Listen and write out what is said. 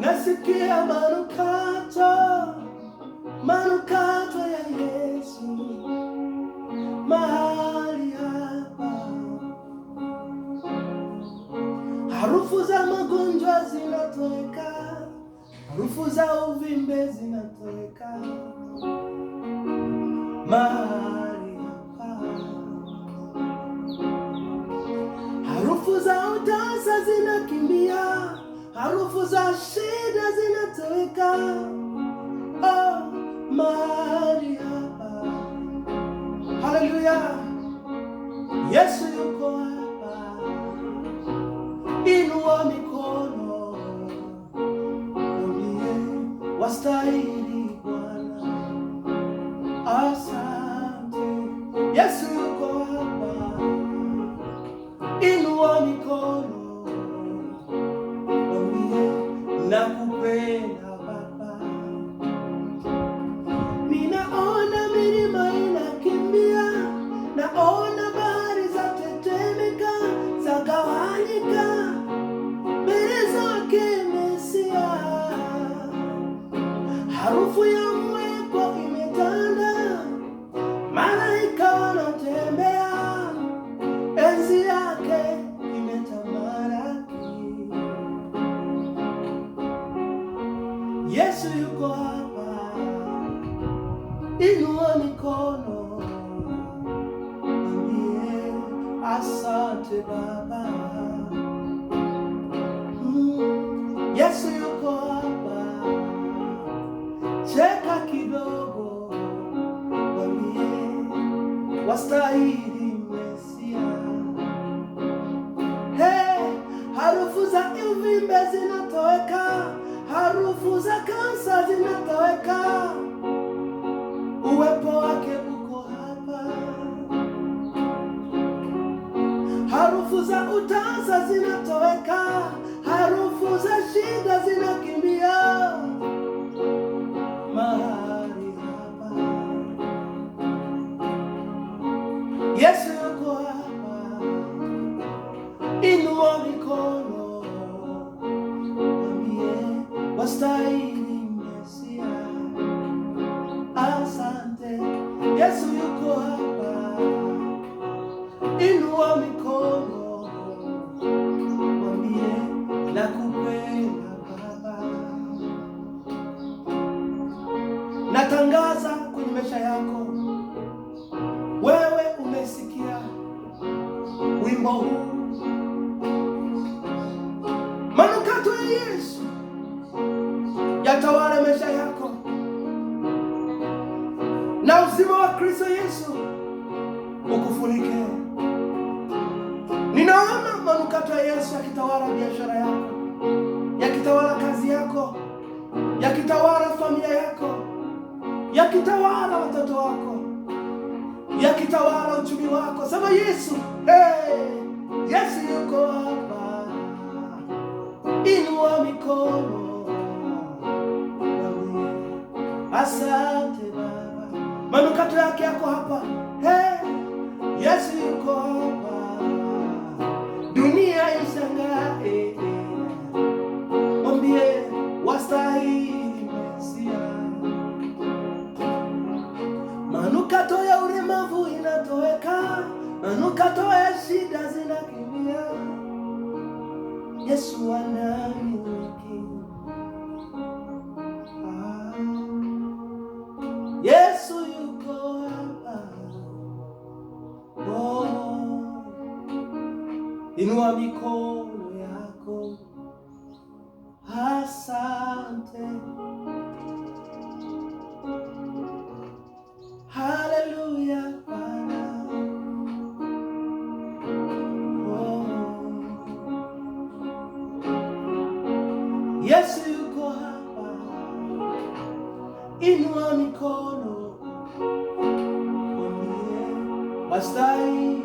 nasikia manukato ya Yesu mahali hapa. Harufu za magonjwa zinatoweka, harufu za uvimbe zinatoweka mahali hapa. Harufu za utasa zinakimbia, harufu za shida zinatoweka mahali hapa. Haleluya, Yesu yuko hapa. Inua mikono, mwambie wastahili Bwana. Asante, Yesu yuko hapa. Inua mikono, mwambie nakupenda Baba. Ninaona milima inakimbia, naona bahari za tetemeka, zagawanyika mbele zake Mesia. Harufu ya mwepo imetanda, malaika wanatembea, enzi yake imetamalaki. Yesu yuko hapa. Inua mikono, mwambie asante Baba. Yesu yuko hapa. Cheka kidogo, mwambie wastahili Mesia. Harufu za uvimbe zinatoweka, harufu za kansa zinatoweka. Uwepo wake uko hapa. Harufu za utasa zinatoweka, harufu za shida zinakimbia mahali hapa. Yesu yuko hapa. Inua mikono, mwambie wastahili Mesia. Asante, Yesu yuko hapa. Inua mikono, mwambie nakupenda Baba. Natangaza kwenye maisha yako, wewe umesikia wimbo huu, manukato ya Yesu yatawala maisha yako, na uzima wa Kristo Yesu ukufunike. Ninaona manukato ya Yesu yakitawala biashara yako, yakitawala kazi yako, yakitawala familia yako, yakitawala watoto wako, yakitawala uchumi wako. Sema Yesu, Yesu yuko hapa. Inua mikono, asante Baba. Manukato yake yako hapa. Yesu yuko hapa. Dunia ishangae, mwambie wastahili Mesia. Manukato ya ulemavu inatoweka, manukato ya shida zinakimbia. Yesu anamiliki. Yesu yuko hapa. Inua mikono yako. Asante. Haleluya Bwana. Yesu yuko hapa. Inua mikono, mwambie wastahili